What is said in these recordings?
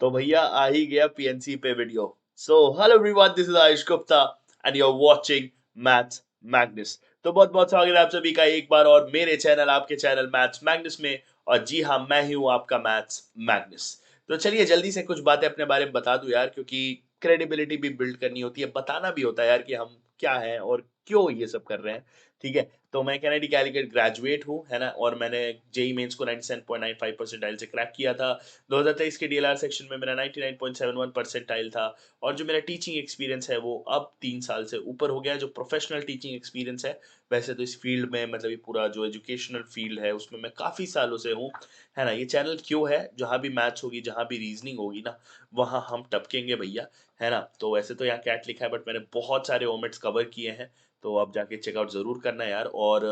तो भैया आ ही गया पीएनसी पे video. So hello everyone, this is Ayush Gupta and you are watching maths Magnus. तो बहुत बहुत स्वागत है आप सभी का एक बार और मेरे चैनल, आपके चैनल मैथ्स मैग्नस में। और जी हाँ, मैं ही हूँ आपका मैथ्स मैग्नस। तो चलिए जल्दी से कुछ बातें अपने बारे में बता दूं यार, क्योंकि क्रेडिबिलिटी भी बिल्ड करनी होती है, बताना भी होता है यार कि हम क्या हैं और क्यों ये सब कर रहे हैं। ठीक है, तो मैं कैनेडी कैलिकट ग्रेजुएट हूँ, है ना, और मैंने जेई मेंस को 97.95 परसेंटाइल से क्रैक किया था। 2023 के डीएलआर सेक्शन में मेरा 99.71 परसेंटाइल था। और जो मेरा टीचिंग एक्सपीरियंस है वो अब 3 साल से ऊपर हो गया है, जो प्रोफेशनल टीचिंग एक्सपीरियंस है। वैसे तो इस फील्ड में, मतलब ये पूरा जो एजुकेशनल फील्ड है उसमें मैं काफ़ी सालों से हूँ, है ना। ये चैनल क्यों है, जहाँ भी मैथ्स होगी, जहाँ भी रीजनिंग होगी ना, वहाँ हम टपकेंगे भैया, है ना। तो वैसे तो यहाँ कैट लिखा है, बट मैंने बहुत सारे ओमेट्स कवर किए हैं, तो आप जाके चेकआउट ज़रूर करना यार। और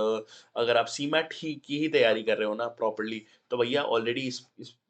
अगर आप सीमैट ही की ही तैयारी कर रहे हो ना प्रॉपरली, तो भैया ऑलरेडी इस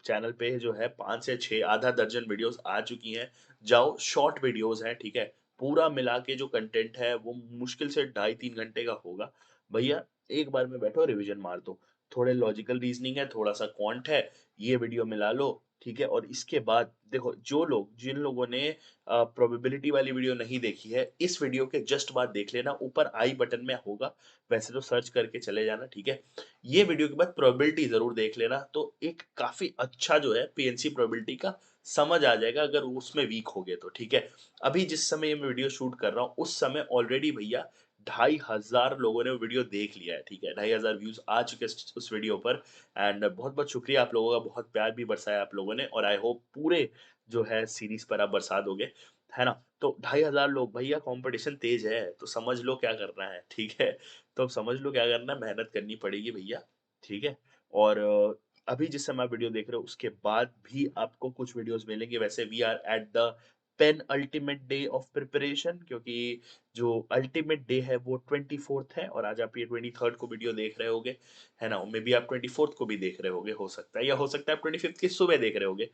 चैनल पे जो है 5 से 6 आधा दर्जन वीडियोस आ चुकी हैं। जाओ, शॉर्ट वीडियोस हैं, ठीक है। पूरा मिला के जो कंटेंट है वो मुश्किल से 2.5-3 घंटे का होगा भैया। एक बार में बैठो, रिवीजन मार दो। थोड़े लॉजिकल रीजनिंग है, थोड़ा सा क्वांट है, ये वीडियो मिला लो, ठीक है। और इसके बाद देखो, जिन लोगों ने प्रोबेबिलिटी वाली वीडियो नहीं देखी है, इस वीडियो के जस्ट बाद देख लेना, ऊपर आई बटन में होगा, वैसे तो सर्च करके चले जाना, ठीक है। ये वीडियो के बाद प्रोबेबिलिटी जरूर देख लेना, तो एक काफी अच्छा जो है पीएनसी प्रोबेबिलिटी का समझ आ जाएगा, अगर उसमें वीक हो गए तो, ठीक है। अभी जिस समय मैं वीडियो शूट कर रहा हूँ उस समय ऑलरेडी भैया 2,500 लोगों ने वो वीडियो देख लिया है, ठीक है। 2,500 व्यूज आ चुके हैं उस वीडियो पर। एंड बहुत बहुत शुक्रिया आप लोगों का, बहुत प्यार भी बरसाया आप लोगों ने, और आई होप पूरे जो है सीरीज पर आप बरसा दोगे, है ना। तो 2,500 लोग भैया, कंपटीशन तेज है, तो समझ लो क्या करना है, ठीक है। तो अब समझ लो क्या करना है, मेहनत करनी पड़ेगी भैया, ठीक है। और अभी जिस समय आप वीडियो देख रहे हो उसके बाद भी आपको कुछ वीडियोस मिलेंगे। वैसे we are at the penultimate day of preparation, क्योंकि जो अल्टीमेट डे है वो 24th है, और आज आप ये 23rd को वीडियो देख रहे होगे, है ना। मे बी आप 24th को भी देख रहे होगे, हो सकता है, या हो सकता है आप 25th की सुबह देख रहे होगे।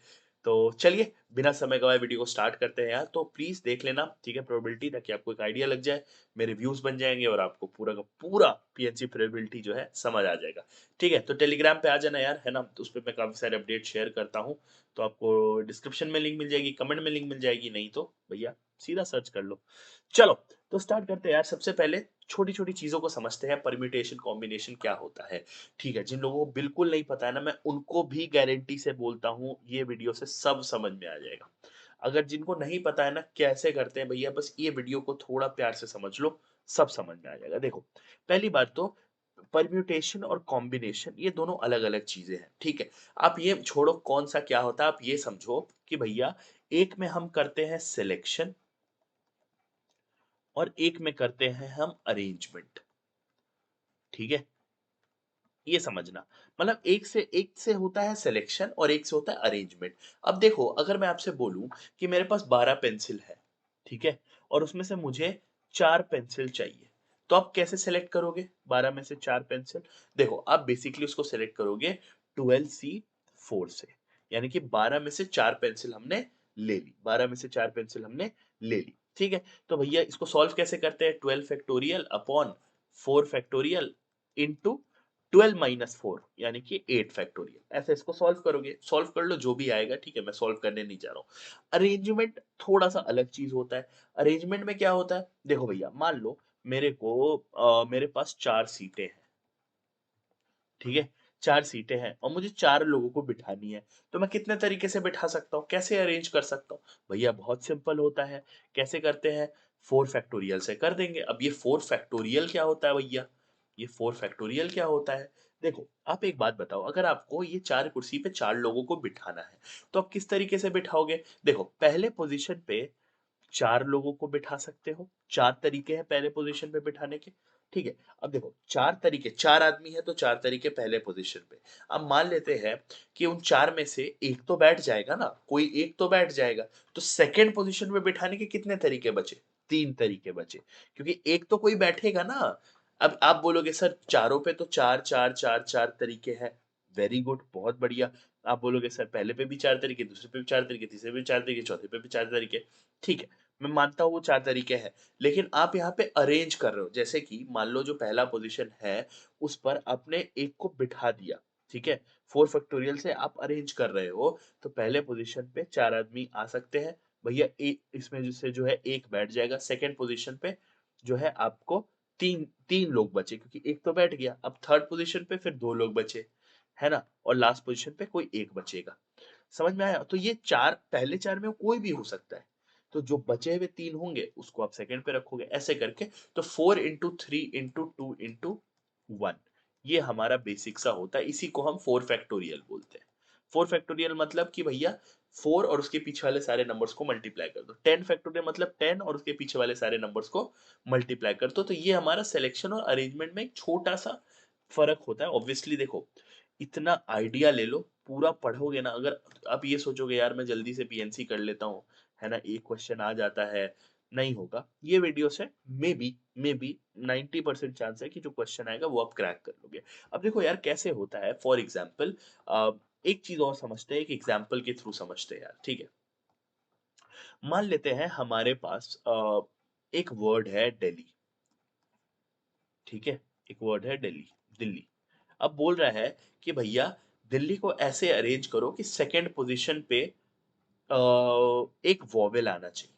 तो चलिए बिना समय गवाए वीडियो को स्टार्ट करते हैं यार। तो प्लीज देख लेना, ठीक है, प्रोबेबिलिटी, ताकि आपको एक आइडिया लग जाए, मेरे व्यूज बन जाएंगे और आपको पूरा का पूरा पीएनसी प्रोबेबिलिटी जो है समझ आ जाएगा। ठीक है, तो टेलीग्राम पे आ जाना यार, है ना, तो उस पर मैं काफी सारे अपडेट शेयर करता हूँ। तो आपको डिस्क्रिप्शन में लिंक मिल जाएगी, कमेंट में लिंक मिल जाएगी, नहीं तो भैया सीधा सर्च कर लो। चलो, तो स्टार्ट करते हैं यार। सबसे पहले छोटी छोटी चीजों को समझते हैं, परम्यूटेशन कॉम्बिनेशन क्या होता है। ठीक है, जिन लोगों को बिल्कुल नहीं पता है ना, मैं उनको भी गारंटी से बोलता हूँ ये वीडियो से सब समझ में आ जाएगा। अगर जिनको नहीं पता है ना कैसे करते हैं भैया, बस ये वीडियो को थोड़ा प्यार से समझ लो, सब समझ में आ जाएगा। देखो, पहली बात तो, परम्यूटेशन और कॉम्बिनेशन ये दोनों अलग अलग चीजें हैं, ठीक है। आप ये छोड़ो कौन सा क्या होता है, आप ये समझो कि भैया एक में हम करते हैं सिलेक्शन और एक में करते हैं हम अरेंजमेंट, ठीक है। ये समझना, मतलब एक से होता है सिलेक्शन और एक से होता है अरेंजमेंट। अब देखो, अगर मैं आपसे बोलूं कि मेरे पास 12 पेंसिल है, ठीक है, और उसमें से मुझे 4 पेंसिल चाहिए, तो आप कैसे सेलेक्ट करोगे 12 में से 4 पेंसिल? देखो, आप बेसिकली उसको सेलेक्ट करोगे 12C4 से, यानी कि 12 में से 4 पेंसिल हमने ले ली, 12 में से 4 पेंसिल हमने ले ली, ठीक है। तो भैया इसको सॉल्व कैसे करते हैं? 12 फैक्टोरियल अपॉन 4 फैक्टोरियल इंटू 12 - 4, यानी कि 8 फैक्टोरियल, ऐसे इसको सॉल्व करोगे, सॉल्व कर लो जो भी आएगा, ठीक है, मैं सॉल्व करने नहीं जा रहा हूँ। अरेंजमेंट थोड़ा सा अलग चीज होता है। अरेंजमेंट में क्या होता है, देखो भैया, मान लो मेरे पास 4 सीटें हैं, ठीक है, 4 सीटें हैं और मुझे 4 लोगों को बिठानी है, तो मैं कितने तरीके से बिठा सकता हूँ, कैसे अरेंज कर सकता हूँ? भैया बहुत सिंपल होता है। कैसे करते हैं? 4 फैक्टोरियल से कर देंगे। अब ये 4 फैक्टोरियल क्या होता है भैया? ये 4 फैक्टोरियल क्या होता है? देखो, आप एक बात बताओ, अगर आपको ये 4 कुर्सी पे 4 लोगों को बिठाना है, तो आप किस तरीके से बिठाओगे? देखो, पहले पोजीशन पे 4 लोगों को बिठा सकते हो, 4 तरीके हैं पहले पोजीशन पे बिठाने के, ठीक है। अब देखो, 4 तरीके, 4 आदमी है तो 4 तरीके पहले पोजीशन पे। अब मान लेते हैं कि उन 4 में से एक तो बैठ जाएगा ना, कोई एक तो बैठ जाएगा, तो सेकंड पोजीशन पे बिठाने के कितने तरीके बचे? 3 तरीके बचे, क्योंकि एक तो कोई बैठेगा ना। अब आप बोलोगे सर चारों पे तो 4 4 4 4 तरीके हैं, वेरी गुड, बहुत बढ़िया। आप बोलोगे सर पहले पे भी 4 तरीके, दूसरे पे भी 4 तरीके, तीसरे पे भी 4 तरीके, चौथे पे भी 4 तरीके, ठीक है, मैं मानता हूँ वो 4 तरीके हैं। लेकिन आप यहाँ पे अरेंज कर रहे हो, जैसे कि मान लो जो पहला पोजीशन है उस पर आपने एक को बिठा दिया, ठीक है, 4 फैक्टोरियल से आप अरेंज कर रहे हो तो पहले पोजीशन पे 4 आदमी आ सकते हैं। भैया इसमें जिससे जो है एक बैठ जाएगा। सेकंड पोजीशन पे जो है आपको तीन तीन लोग बचे क्योंकि एक तो बैठ गया। अब थर्ड पोजीशन पे फिर दो लोग बचे, है ना? और लास्ट पोजीशन पे कोई एक बचेगा। समझ में आया? तो ये चार, पहले चार में कोई भी हो सकता है। तो जो बचे हुए तीन होंगे उसको आप सेकंड पे रखोगे, ऐसे करके। तो 4 into 3 into 2 into 1, ये हमारा बेसिक सा होता है। इसी को हम 4 फैक्टोरियल बोलते हैं। 4 फैक्टोरियल मतलब कि भैया 4 और उसके पीछे वाले सारे नंबर्स को मल्टीप्लाई कर दो। 10 फैक्टोरियल मतलब 10 और उसके पीछे वाले सारे नंबर्स को मल्टीप्लाई कर दो। तो ये हमारा सिलेक्शन और अरेंजमेंट में एक छोटा सा फर्क होता है। ऑब्वियसली देखो, इतना आइडिया ले लो, पूरा पढ़ोगे ना, अगर आप ये सोचोगे यार मैं जल्दी से पीएनसी कर लेता हूँ, है ना, एक क्वेश्चन आ जाता है, नहीं होगा। ये वीडियो से मे बी 90% चांस है कि जो क्वेश्चन आएगा वो आप क्रैक कर लोगे। अब देखो यार कैसे होता है। फॉर एग्जाम्पल एक चीज और समझते हैं, एक एग्जाम्पल के थ्रू समझते हैं यार, ठीक है। मान लेते हैं हमारे पास एक वर्ड है दिल्ली, ठीक है। एक वर्ड है दिल्ली, दिल्ली। अब बोल रहा है कि भैया दिल्ली को ऐसे अरेंज करो कि सेकंड पोजीशन पे एक वॉवेल आना चाहिए।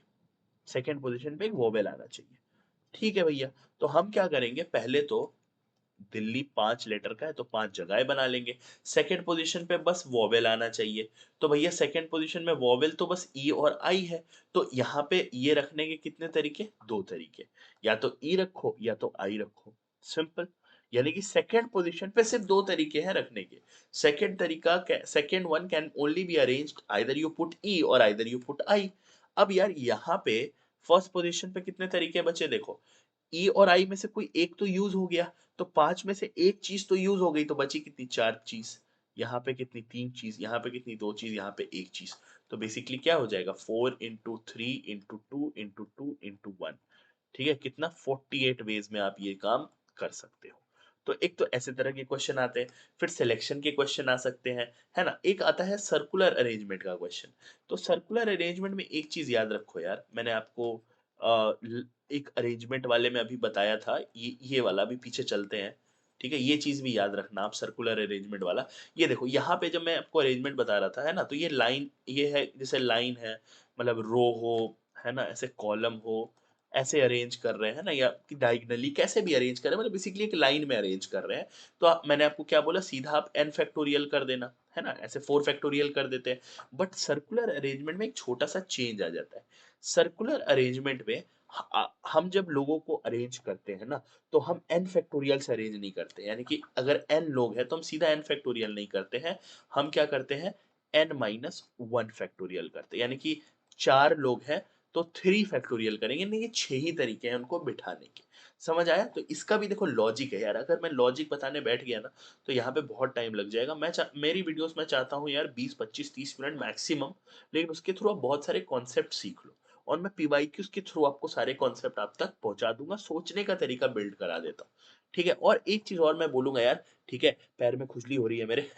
सेकंड पोजीशन पे एक वॉवेल आना चाहिए। ठीक है भैया। तो हम क्या करेंगे, पहले तो दिल्ली 5 लेटर का है तो 5 जगह बना लेंगे। सेकंड पोजीशन पे बस वॉवेल आना चाहिए। तो भैया सेकंड पोजीशन में वॉवेल तो बस ई और आई है। तो यहाँ पे ये रखने के कितने तरीके? दो तरीके। या तो ई रखो या तो आई रखो। सिंपल। यानी कि सेकंड पोजीशन पे सिर्फ दो तरीके हैं रखने के। सेकंड तरीका, second one can only be arranged either you put E और आइदर यू पुट आई। अब यार यहाँ पे फर्स्ट पोजीशन पे कितने तरीके बचे देखो। ई और आई में से कोई एक तो यूज हो गया। तो 5 में से एक चीज तो यूज हो गई, तो बची कितनी? 4 चीज। यहाँ पे कितनी? 3 चीज। यहाँ पे कितनी? 2 चीज। यहाँ पे एक चीज। तो बेसिकली क्या हो जाएगा? 4 into 3 into 2 into 1। ठीक है, कितना? 48 वेज में आप ये काम कर सकते हो। तो एक तो ऐसे तरह के क्वेश्चन आते हैं। फिर सिलेक्शन के क्वेश्चन आ सकते हैं, है ना। एक आता है सर्कुलर अरेंजमेंट का क्वेश्चन। तो सर्कुलर अरेंजमेंट में एक चीज याद रखो यार, मैंने आपको एक अरेंजमेंट वाले में अभी बताया था, ये वाला भी पीछे चलते हैं। ठीक है, ये चीज भी याद रखना आप, सर्कुलर अरेंजमेंट वाला। ये देखो यहाँ पे जब मैं आपको अरेंजमेंट बता रहा था, है ना, तो ये लाइन, ये है जैसे लाइन है, मतलब रो हो, है ना, ऐसे कॉलम हो, ऐसे अरेंज कर रहे हैं ना, या कि डायगनली कैसे भी अरेंज कर रहे हैं, मतलब बेसिकली एक लाइन में अरेंज कर रहे हैं। तो मैंने आपको क्या बोला, सीधा आप n फैक्टोरियल कर देना, है ना, ऐसे 4 फैक्टोरियल कर देते हैं। बट सर्कुलर अरेंजमेंट में एक छोटा सा चेंज आ जाता है। सर्कुलर अरेंजमेंट में हम जब लोगों को अरेंज करते हैं ना, तो हम n फैक्टोरियल से अरेंज नहीं करते। यानी कि अगर n लोग हैं तो हम सीधा n फैक्टोरियल नहीं करते हैं। हम क्या करते हैं? n-1 फैक्टोरियल करते हैं। यानी कि 4 लोग हैं तो 3 फैक्टोरियल करेंगे। नहीं, ये 6 ही तरीके हैं उनको बिठाने के। समझ आया? तो इसका भी देखो लॉजिक है यार। अगर मैं लॉजिक बताने बैठ गया ना तो यहाँ पे बहुत टाइम लग जाएगा। मेरी वीडियोस में चाहता हूँ यार 20 25 30 मिनट मैक्सिमम, लेकिन उसके थ्रू आप बहुत सारे कॉन्सेप्ट सीख लो। और मैं पीवाईक्यूज के थ्रू आपको सारे कॉन्सेप्ट आप तक पहुंचा दूंगा, सोचने का तरीका बिल्ड करा देता हूँ। ठीक है, और एक चीज और मैं बोलूंगा यार, ठीक है, पैर में खुजली हो रही है मेरे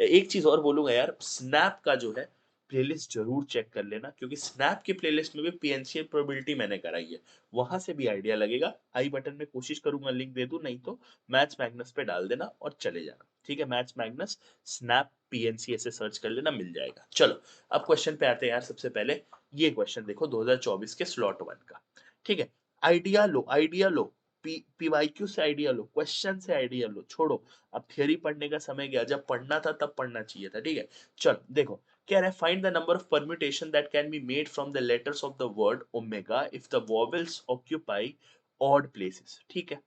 एक चीज और बोलूंगा यार, स्नैप का जो है प्लेलिस्ट जरूर चेक कर लेना, क्योंकि स्नैप की प्लेलिस्ट में भी पीएनसीएल प्रोबेबिलिटी मैंने कराई है। वहां से भी आइडिया लगेगा। आई बटन में कोशिश करूंगा लिंक दे दूं, नहीं तो मैथ्स मैग्नस पे डाल देना और चले जाना। ठीक है, मैथ्स मैग्नस स्नैप पीएनसी ऐसे सर्च कर लेना, मिल जाएगा। चलो अब क्वेश्चन पे आते हैं यार। सबसे पहले ये क्वेश्चन देखो 2024 के स्लॉट 1 का। ठीक है, आइडिया लो, आइडिया लो। पीवाईक्यू से आइडिया लो, क्वेश्चन से आइडिया लो, छोड़ो। अब थियरी पढ़ने का समय गया, जब पढ़ना था तब पढ़ना चाहिए था। ठीक है, चलो देखो क्या है। Find the number of permutation that can be made from the letters of the word omega if the vowels occupy odd places. ठीक है,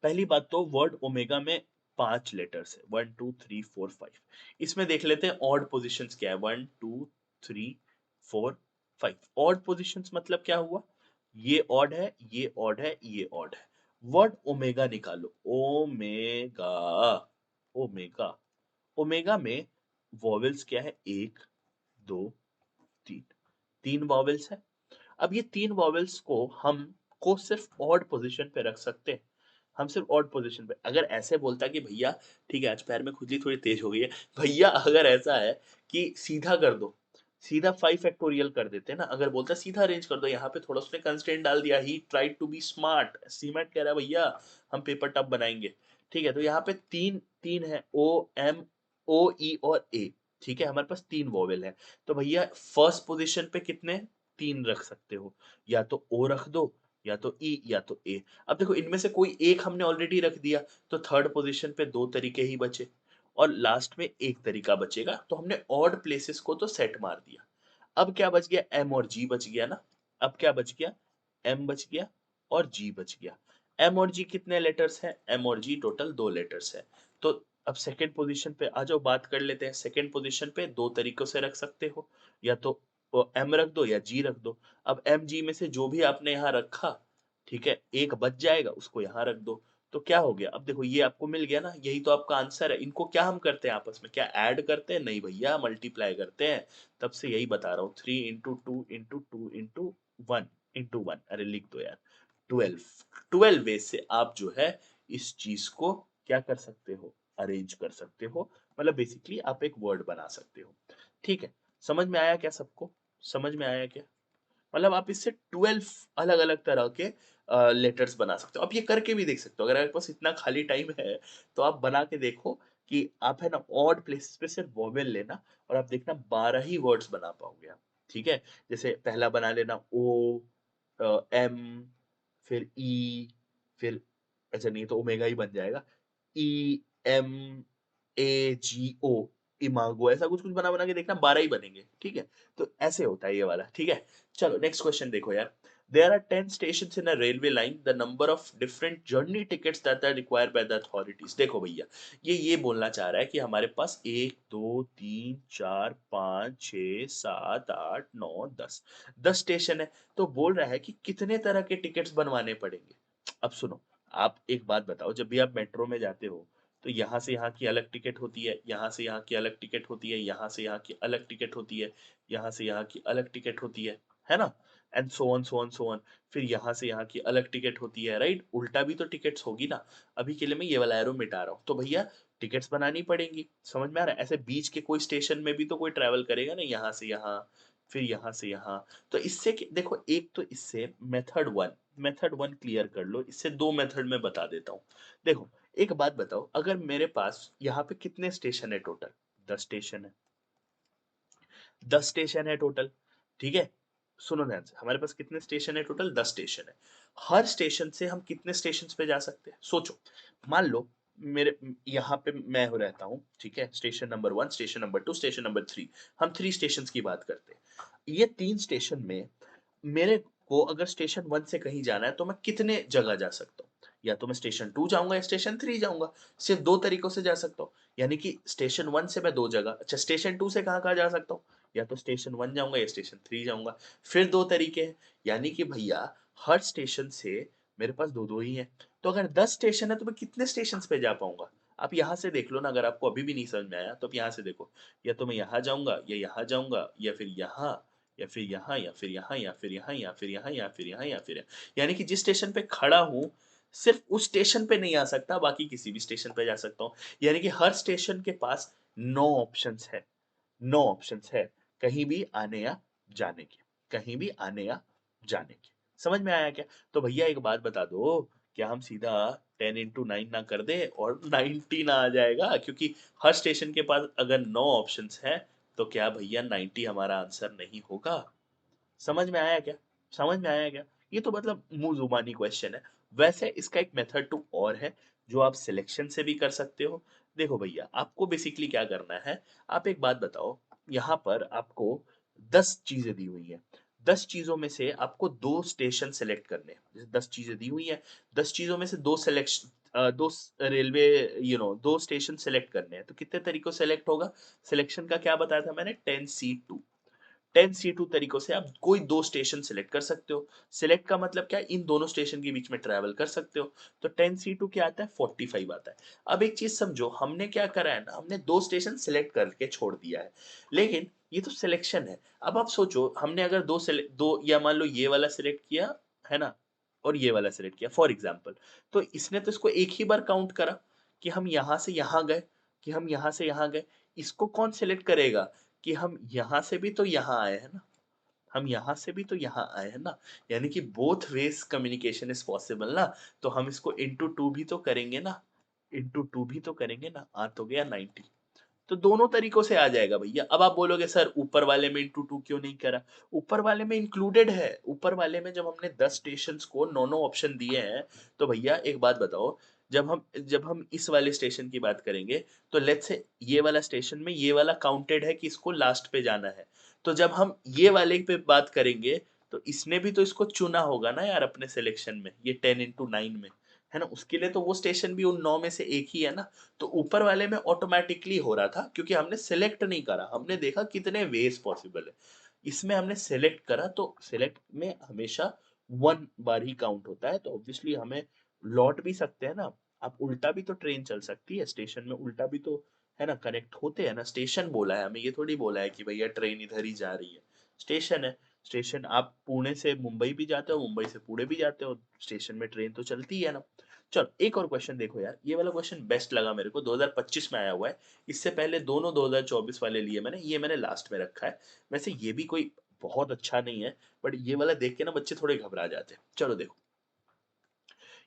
पहली बात तो वर्ड ओमेगा में 5 लेटर्स है, 1 2 3 4 5। इसमें देख लेते हैं ऑड पोजिशंस क्या है। 1 2 3 4 5 ऑड पोजिशंस मतलब क्या हुआ? ये ऑड है, ये ऑड है, ये ऑड है। वर्ड ओमेगा निकालो, ओमेगा, ओमेगा। ओमेगा में वॉवेल्स क्या है? 1 2 3, 3 वॉवेल्स है। अब ये 3 वॉवेल्स को हम को सिर्फ ऑड पोजीशन पे रख सकते हैं। हम सिर्फ ऑड पोजीशन पे। अगर ऐसे बोलता कि भैया ठीक है आज पैर में खुजली थोड़ी तेज हो गई है, भैया अगर ऐसा है कि सीधा कर दो, सीधा 5 फैक्टोरियल कर देते हैं ना। अगर बोलता सीधा अरेंज कर दो, यहाँ पे थोड़ा उसने कंस्ट्रेंट डाल दिया, he tried to be smart. सीमेंट कह रहा है भैया हम पेपर टब बनाएंगे। ठीक है, तो यहाँ पे तीन तीन है, ओ एम ओ ई और ए। ठीक है, हमारे पास तीन वॉवेल है, तो भैया फर्स्ट पोजीशन पे कितने तीन रख सकते हो, या तो ओ रख दो, या तो ई, या तो ए। अब देखो इनमें से कोई एक हमने ऑलरेडी रख दिया, तो थर्ड पोजीशन पे दो तरीके ही बचे और लास्ट में एक तरीका बचेगा, तो हमने ऑड प्लेसेस को तो सेट मार दिया। अब क्या बच गया, एम और जी बच गया ना। अब क्या बच गया, एम बच गया और जी बच गया। एम और जी कितने लेटर्स हैं, एम और जी टोटल दो लेटर्स है। तो अब सेकंड पोजीशन पे आ जाओ, बात कर लेते हैं। सेकंड पोजीशन पे दो तरीकों से रख सकते हो, या तो एम रख दो या जी रख दो। अब एम जी में से जो भी आपने यहाँ रखा, ठीक है, एक बच जाएगा, उसको यहाँ रख दो। तो क्या हो गया, अब देखो ये आपको मिल गया ना, यही तो आपका आंसर है। इनको क्या हम करते हैं आपस में, क्या ऐड करते हैं, नहीं भैया, मल्टीप्लाई करते हैं। तब से यही बता रहा हूँ, 3 into 2 into 2 into 1 into 1, अरे लिख दो यार, 12 वे से आप जो है इस चीज को क्या कर सकते हो, अरेंज कर सकते हो। मतलब बेसिकली आप एक वर्ड बना सकते हो। ठीक है, समझ में आया क्या सबको, समझ में आया क्या? मतलब आप इससे 12 अलग अलग तरह के लेटर्स बना सकते हो। आप ये करके भी देख सकते हो, अगर आपके पास इतना खाली टाइम है तो आप बना के देखो कि आप है ना ऑड प्लेसेस पे सिर्फ वोवेल लेना और आप देखना 12 ही वर्ड्स बना पाओगे आप। ठीक है, जैसे पहला बना लेना ओ, एम, फिर ई, फिर अच्छा नहीं तो ओमेगा ही बन जाएगा, E M A ji O, imago, ऐसा कुछ कुछ बना बना के देखना 12 ही बनेंगे। ठीक है, तो ऐसे होता है ये वाला। ठीक है, चलो नेक्स्ट क्वेश्चन देखो यार। There are 10 stations in a railway line. The number of different journey tickets that are required by the authorities. देखो भैया, ये बोलना चाह रहा है कि हमारे पास 1 2 3 4 5 6 7 8 9 10 10 स्टेशन है। तो बोल रहा है कि कितने तरह के टिकट्स बनवाने पड़ेंगे। अब सुनो, आप एक बात बताओ, जब भी आप मेट्रो में जाते हो तो यहाँ से यहाँ की अलग टिकट होती है, यहाँ से यहाँ की अलग टिकट होती है, यहाँ से यहाँ की अलग टिकट होती है, यहाँ से यहाँ की अलग टिकट होती है ना, and so on so on so on. फिर यहाँ से यहाँ की अलग टिकट होती है, राइट, उल्टा भी तो टिकट्स होगी ना। अभी के लिए मैं ये वाला एरो मिटा रहा हूँ, तो भैया टिकट्स बनानी पड़ेंगी। समझ में आ रहा है? ऐसे बीच के कोई स्टेशन में भी तो कोई ट्रैवल करेगा ना, यहाँ से यहाँ, फिर यहाँ से यहाँ। तो इससे देखो, एक तो इससे मेथड वन क्लियर कर लो, इससे दो मेथड में बता देता हूँ। देखो, एक बात बताओ, अगर मेरे पास यहाँ पे कितने स्टेशन है टोटल, 10 स्टेशन है, 10 स्टेशन है टोटल। ठीक है, सुनो ध्यान से, हमारे पास कितने स्टेशन है टोटल, 10 स्टेशन है। हर स्टेशन से हम कितने स्टेशन पे जा सकते हैं, सोचो। मान लो मेरे यहाँ पे मैं हो रहता हूँ, ठीक है, station number 1, station number 2, station number 3, हम 3 स्टेशन की बात करते हैं। ये 3 स्टेशन में मेरे को अगर स्टेशन 1 से कहीं जाना है तो मैं कितने जगह जा सकता हूँ, या तो मैं स्टेशन 2 जाऊंगा या स्टेशन 3 जाऊंगा। सिर्फ दो तरीकों से जा सकता हूँ, यानी कि स्टेशन 1 से मैं दो जगह, अच्छा स्टेशन 2 से कहाँ कहाँ जा सकता हूँ, या तो स्टेशन 1 जाऊंगा या स्टेशन 3 जाऊंगा। फिर दो तरीके हैं, यानी कि भैया हर स्टेशन से मेरे पास दो दो ही है। तो अगर 10 स्टेशन है तो मैं कितने स्टेशन पे जा पाऊंगा? आप यहाँ से देख लो ना, अगर आपको अभी भी नहीं समझ में आया तो आप यहाँ से देखो, या तो मैं यहाँ जाऊंगा या यहाँ जाऊंगा, या फिर यहाँ, या फिर यहाँ, या फिर यहाँ, या फिर यहाँ, या फिर यहाँ, या फिर यहाँ, या फिर यहाँ। यानी कि जिस स्टेशन पे खड़ा हूँ सिर्फ उस स्टेशन पे नहीं आ सकता, बाकी किसी भी स्टेशन पे जा सकता हूँ। यानी कि हर स्टेशन के पास 9 ऑप्शंस है, 9 ऑप्शंस है कहीं भी आने या जाने के, कहीं भी आने या जाने के। समझ में आया क्या? तो भैया एक बात बता दो, क्या हम सीधा 10 into 9 ना कर दे और 90 ना आ जाएगा? क्योंकि हर स्टेशन के पास अगर 9 ऑप्शंस हैं तो क्या भैया 90 हमारा आंसर नहीं होगा? समझ में आया क्या? समझ में आया क्या? ये तो मतलब मुंह जुबानी क्वेश्चन है। वैसे इसका एक मेथड टू और है, जो आप सिलेक्शन से भी कर सकते हो। देखो भैया, आपको बेसिकली क्या करना है, आप एक बात बताओ, यहाँ पर आपको 10 चीजें दी हुई हैं। 10 चीजों में से आपको दो स्टेशन सेलेक्ट करने हैं। जैसे 10 चीजें दी हुई हैं, 10 चीजों में से दो सिलेक्शन, दो रेलवे, दो स्टेशन सेलेक्ट करने हैं, तो कितने तरीकों सेलेक्ट होगा? सिलेक्शन का क्या बताया था मैंने, 10C2। 10C2 तरीकों से आप कोई दो स्टेशन सिलेक्ट कर सकते हो। सिलेक्ट का मतलब क्या है, इन दोनों स्टेशन के बीच में ट्रैवल कर सकते हो। तो 10C2 क्या आता है, 45 आता है। अब एक चीज समझो, हमने क्या करा है ना, हमने दो स्टेशन सिलेक्ट करके छोड़ दिया है, लेकिन ये तो सिलेक्शन है। अब आप सोचो, हमने अगर दो, या मान लो ये वाला सिलेक्ट किया है ना, और ये वाला सिलेक्ट किया फॉर एग्जाम्पल, तो इसने तो इसको एक ही बार काउंट करा कि हम यहां से यहां गए, कि हम यहां से यहां गए। इसको कौन सिलेक्ट करेगा कि हम यहाँ से भी तो यहाँ आए हैं ना, हम यहाँ से भी तो यहाँ आए हैं ना। यानी कि both ways communication is possible ना, तो हम इसको इनटू टू भी तो करेंगे ना। इंटू 2 भी तो करेंगे ना, आ तो गया 90। तो दोनों तरीकों से आ जाएगा भैया। अब आप बोलोगे सर ऊपर वाले में इंटू 2 क्यों नहीं करा? ऊपर वाले में इंक्लूडेड है। ऊपर वाले में जब हमने 10 स्टेशंस को 9 ऑप्शन दिए हैं, तो भैया एक बात बताओ, जब हम इस वाले स्टेशन की बात करेंगे, तो लेट्स से ये वाला स्टेशन में ये वाला काउंटेड है कि इसको लास्ट पे जाना है। तो जब हम ये वाले पे बात करेंगे, तो इसने भी तो इसको चुना होगा ना यार अपने सिलेक्शन में, ये 10 into 9 में, है ना? उसके लिए तो वो स्टेशन भी उन 9 में से एक ही है ना। तो ऊपर वाले में ऑटोमेटिकली हो रहा था, क्योंकि हमने सेलेक्ट नहीं करा, हमने देखा कितने वेज पॉसिबल है। इसमें हमने सेलेक्ट करा, तो सेलेक्ट में हमेशा 1 बार ही काउंट होता है, तो ऑब्वियसली हमें लौट भी सकते हैं ना। आप उल्टा भी तो ट्रेन चल सकती है स्टेशन में, उल्टा भी तो, है ना, कनेक्ट होते हैं ना। स्टेशन बोला है हमें, ये थोड़ी बोला है कि भैया ट्रेन इधर ही जा रही है। स्टेशन है, स्टेशन, आप पुणे से मुंबई भी जाते हो, मुंबई से पुणे भी जाते हो, स्टेशन में ट्रेन तो चलती है ना। चलो एक और क्वेश्चन देखो यार, ये वाला क्वेश्चन बेस्ट लगा मेरे को, 2025 में आया हुआ है। इससे पहले दोनों 2024 वाले लिए मैंने, ये मैंने लास्ट में रखा है। वैसे ये भी कोई बहुत अच्छा नहीं है, बट ये वाला देख के ना बच्चे थोड़े घबरा जाते हैं। चलो देखो,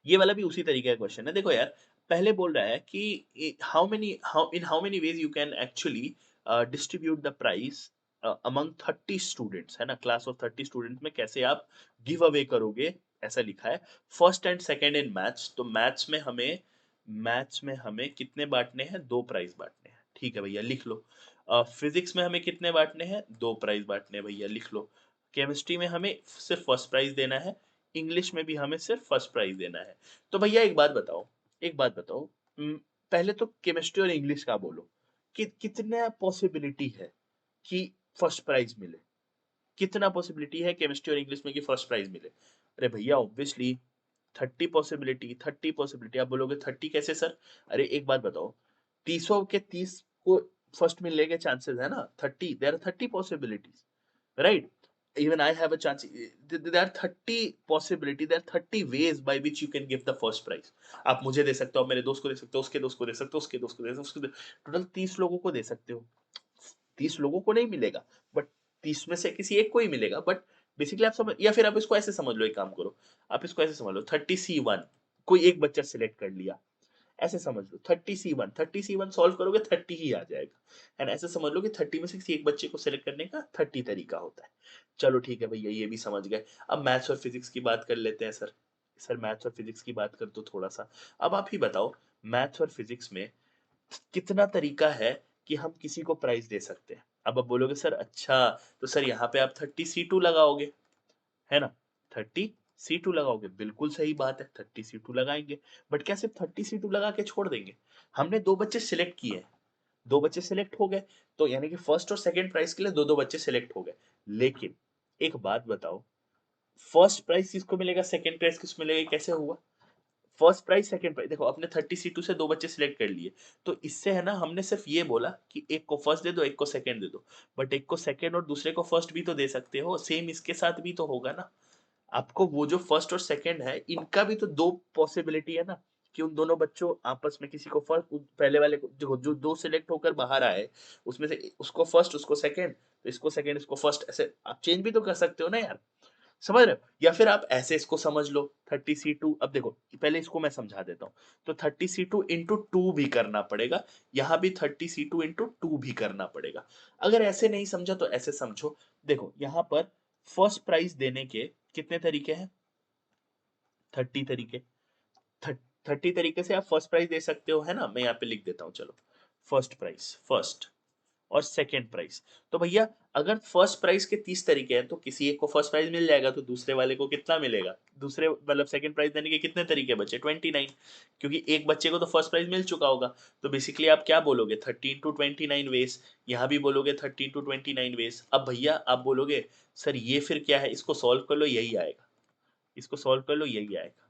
ये वाला भी उसी तरीके का क्वेश्चन है। देखो यार, पहले बोल रहा है कि how many ways you can actually distribute the price among 30 students, है ना, क्लास ऑफ 30 स्टूडेंट्स में कैसे आप गिव अवे करोगे, ऐसा लिखा है। First and second in maths, तो मैथ्स में हमें कितने बांटने हैं? 2 प्राइज बांटने हैं, ठीक है भैया, लिख लो। फिजिक्स में हमें कितने बांटने हैं? 2 प्राइज बांटने हैं भैया, लिख लो। केमिस्ट्री में हमें सिर्फ फर्स्ट प्राइज देना है, इंग्लिश में भी हमें सिर्फ फर्स्ट प्राइज देना है। तो भैया एक बात बताओ, पहले तो केमिस्ट्री और इंग्लिश का बोलो कि कितना पॉसिबिलिटी है कि फर्स्ट प्राइज मिले। कितना पॉसिबिलिटी है केमिस्ट्री और इंग्लिश में कि फर्स्ट प्राइज मिले? अरे भैया ऑब्वियसली 30 पॉसिबिलिटी। आप बोलोगे 30 कैसे सर? अरे एक बात बताओ, 30 को फर्स्ट मिलने के चांसेस है ना, 30, there are 30 possibilities, right? Even I have a chance. There are 30 possibility, there are 30 ways by which you can give the first prize. आप मुझे दे सकते हो, आप मेरे दोस्त को दे सकते हो, उसके दोस्त को दे सकते हो, उसके दोस्त को दे सकते हो, टोटल 30 लोगों को दे सकते हो। 30 लोगों को नहीं मिलेगा, बट 30 में से किसी एक को ही मिलेगा। बट बेसिकली आप समझ, या फिर आप इसको ऐसे समझ लो, एक काम करो, आप इसको ऐसे समझ लो, 30C1 कोई एक बच्चा सिलेक्ट कर लिया, ऐसे समझ लो। 30C1 सॉल्व करोगे 30 ही आ जाएगा, एंड ऐसे समझ लो कि 30 में से किसी एक बच्चे को सिलेक्ट करने का 30 तरीका होता है। चलो ठीक है भैया, ये भी समझ गए। अब मैथ्स और फिजिक्स की बात कर लेते हैं सर। सर मैथ्स और फिजिक्स की बात कर दो थोड़ा सा। अब आप ही बताओ, मैथ्स और फिजिक्स में कितना तरीका है कि हम किसी को प्राइज दे सकते हैं? अब आप बोलोगे सर अच्छा, तो सर यहाँ पे आप 30C2 लगाओगे, है ना? 30C2 लगाओगे, बिल्कुल सही बात है, 30C2 लगाएंगे। बट क्या सिर्फ 30C2 लगा के छोड़ देंगे? हमने 2 बच्चे सिलेक्ट किए हैं, 2 बच्चे सिलेक्ट हो गए, तो यानी कि फर्स्ट और सेकंड प्राइज के लिए 2-2 बच्चे सिलेक्ट हो गए। लेकिन एक बात बताओ, फर्स्ट प्राइज किसको मिलेगा, सेकंड प्राइज किसको मिलेगा, ये कैसे हुआ? फर्स्ट प्राइज सेकंड प्राइज, देखो अपने 30C2 से 2 बच्चे सिलेक्ट कर लिए, तो इससे है ना, हमने सिर्फ ये बोला कि एक को फर्स्ट दे दो, एक को सेकंड दे दो। बट एक को सेकंड और दूसरे को फर्स्ट भी तो दे सकते हो, सेम इसके साथ भी तो होगा ना। आपको वो जो फर्स्ट और सेकंड है, इनका भी तो 2 पॉसिबिलिटी है ना, कि उन दोनों बच्चों आपस में किसी को फर्स्ट, पहले वाले को जो जो 2 सिलेक्ट होकर बाहर आए, उसमें से उसको फर्स्ट, उसको सेकंड, तो इसको सेकंड, इसको फर्स्ट, ऐसे आप चेंज भी तो कर सकते हो ना यार। समझ रहे हो? या फिर आप ऐसे इसको समझ लो, 30C2, अब देखो पहले इसको मैं समझा देता हूँ। तो 30C2 इंटू 2 भी करना पड़ेगा, यहाँ भी 30C2 इंटू 2 भी करना पड़ेगा। अगर ऐसे नहीं समझा तो ऐसे समझो। देखो यहाँ पर फर्स्ट प्राइज देने के कितने तरीके हैं? 30 तरीके। 30 तरीके से आप फर्स्ट प्राइज दे सकते हो, है ना? मैं यहाँ पे लिख देता हूँ, चलो। फर्स्ट प्राइज, फर्स्ट और सेकंड प्राइज। तो भैया अगर फर्स्ट प्राइज के 30 तरीके हैं, तो किसी एक को फर्स्ट प्राइज मिल जाएगा, तो दूसरे वाले को कितना मिलेगा? दूसरे मतलब सेकंड प्राइज देने के कितने तरीके बचे? 29, क्योंकि एक बच्चे को तो फर्स्ट प्राइज मिल चुका होगा। तो बेसिकली आप क्या बोलोगे? 30 into 29 वेज। यहाँ भी बोलोगे 30 into 29 वेज। अब भैया आप बोलोगे सर ये फिर क्या है, इसको सॉल्व कर लो यही आएगा, इसको सॉल्व कर लो यही आएगा।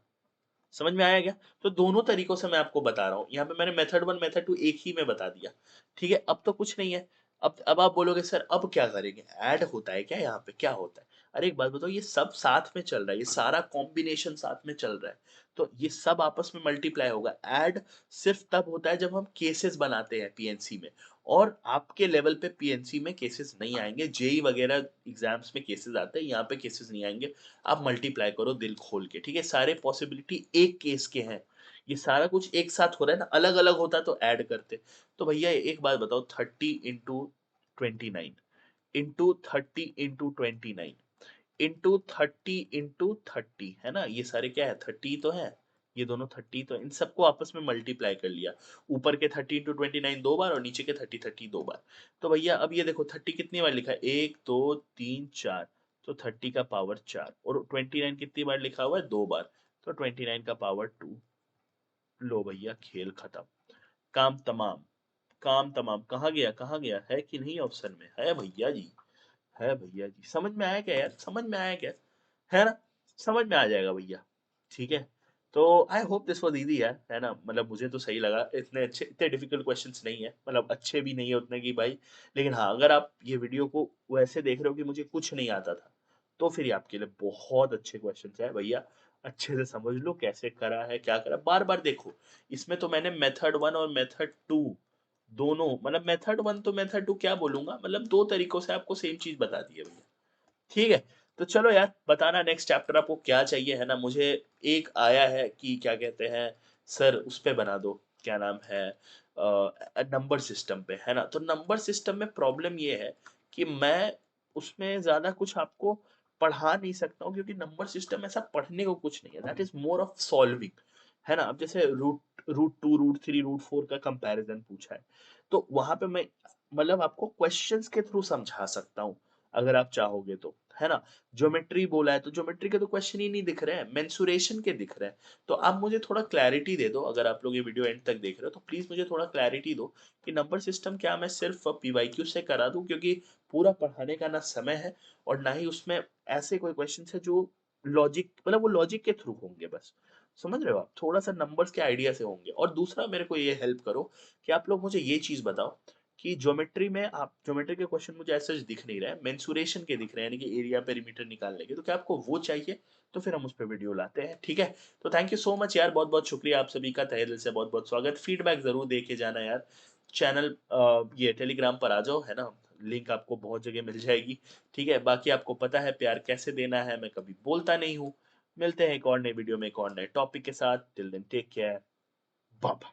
समझ में आया क्या? तो दोनों तरीकों से मैं आपको बता रहा हूँ, यहाँ पे मैंने मेथड 1 मेथड 2 एक ही में बता दिया। ठीक है, अब तो कुछ नहीं है। अब आप बोलोगे सर अब क्या करेंगे, ऐड होता है क्या, यहाँ पे क्या होता है? अरे एक बात बताओ, ये सब साथ में चल रहा है, ये सारा कॉम्बिनेशन साथ में चल रहा है, तो ये सब आपस में मल्टीप्लाई होगा। ऐड सिर्फ तब होता है जब हम केसेस बनाते हैं पीएनसी में, और आपके लेवल पे पीएनसी में केसेस नहीं आएंगे, जेई वगैरह एग्जाम्स में केसेस आते हैं, यहाँ पे केसेस नहीं आएंगे। आप मल्टीप्लाई करो दिल खोल के, ठीक है? सारे पॉसिबिलिटी एक केस के हैं, ये सारा कुछ एक साथ हो रहा है ना, अलग अलग होता तो ऐड करते। तो भैया एक बात बताओ, 30 into 29 into 30 into 29 into 30 into 30 है ना, ये सारे क्या है, 30 तो है, ये दोनों 30 तो इन सबको आपस में मल्टीप्लाई कर लिया। ऊपर के 30 into 29 दो बार और नीचे के 30 दो बार। तो भैया अब ये देखो 30 कितनी बार लिखा है, 1 2 3 4, तो 30 का पावर 4, और 29 कितनी बार लिखा हुआ है, दो बार, तो 29 का पावर 2। लो भैया खेल खत्म, काम तमाम, काम तमाम। कहाँ गया है कि नहीं, ऑप्शन में है भैया जी, है भैया जी। समझ में आया क्या यार, समझ में आया क्या, है ना, समझ में आ जाएगा भैया। ठीक है, तो I hope this was easy यार, है ना, मतलब मुझे तो सही लगा, इतने अच्छे इतने डिफिकल्ट क्वेश्चंस नहीं है, मतलब अच्छे भी नहीं है उतने की भाई। लेकिन हाँ, अगर आप ये वीडियो को वैसे देख रहे हो कि मुझे कुछ नहीं आता था, तो फिर ये आपके लिए बहुत अच्छे क्वेश्चंस है भैया। अच्छे से समझ लो कैसे करा है, क्या करा, बार बार देखो। इसमें तो मैंने मेथड 1 और मेथड 2 दोनों, मतलब मेथड 1 तो मेथड 2 क्या बोलूंगा, मतलब दो तरीकों से आपको सेम चीज बता दी है भैया। ठीक है, तो चलो यार, बताना नेक्स्ट चैप्टर आपको क्या चाहिए, है ना। मुझे एक आया है कि क्या कहते हैं, सर उस पे बना दो, क्या नाम है, नंबर सिस्टम पे, है ना। तो नंबर सिस्टम में प्रॉब्लम ये है कि मैं उसमें ज्यादा कुछ आपको पढ़ा नहीं सकता हूँ, क्योंकि नंबर सिस्टम ऐसा पढ़ने को कुछ नहीं है, that is more of solving, है ना। अब जैसे रूट 2 रूट 3 रूट 4 का कंपैरिजन पूछा है, तो वहां पे मैं मतलब आपको क्वेश्चंस के थ्रू समझा सकता हूँ, अगर आप चाहोगे तो, है ना। ज्योमेट्री बोला है तो ज्योमेट्री के तो क्वेश्चन ही नहीं दिख रहे हैं, मेंसुरेशन के दिख रहे हैं। तो आप मुझे थोड़ा क्लैरिटी दे दो, अगर आप लोग ये वीडियो एंड तक देख रहे हो तो प्लीज मुझे थोड़ा क्लैरिटी दो कि नंबर सिस्टम क्या मैं सिर्फ पीवाईक्यू से करा दूं, क्योंकि पूरा पढ़ाने का ना समय है, और ना ही उसमें ऐसे कोई क्वेश्चन है जो लॉजिक, मतलब वो लॉजिक के थ्रू होंगे बस। समझ रहे हो आप, थोड़ा सा नंबर्स के आइडिया से होंगे। और दूसरा मेरे को ये हेल्प करो कि आप लोग मुझे ये चीज बताओ कि ज्योमेट्री में, आप ज्योमेट्री के क्वेश्चन मुझे ऐसा दिख नहीं रहा है, मेंसुरेशन के दिख रहे हैं, यानी कि एरिया पेरीमीटर निकालने के, तो क्या आपको वो चाहिए, तो फिर हम उस पर वीडियो लाते हैं। ठीक है, तो थैंक यू सो मच यार, बहुत बहुत शुक्रिया आप सभी का, तहे दिल से बहुत बहुत स्वागत। फीडबैक जरूर दे के जाना यार। चैनल ये टेलीग्राम पर आ जाओ, है ना, लिंक आपको बहुत जगह मिल जाएगी। ठीक है, बाकी आपको पता है प्यार कैसे देना है, मैं कभी बोलता नहीं हूँ। मिलते हैं एक और नए वीडियो में एक और नए टॉपिक के साथ, till then take care, bye.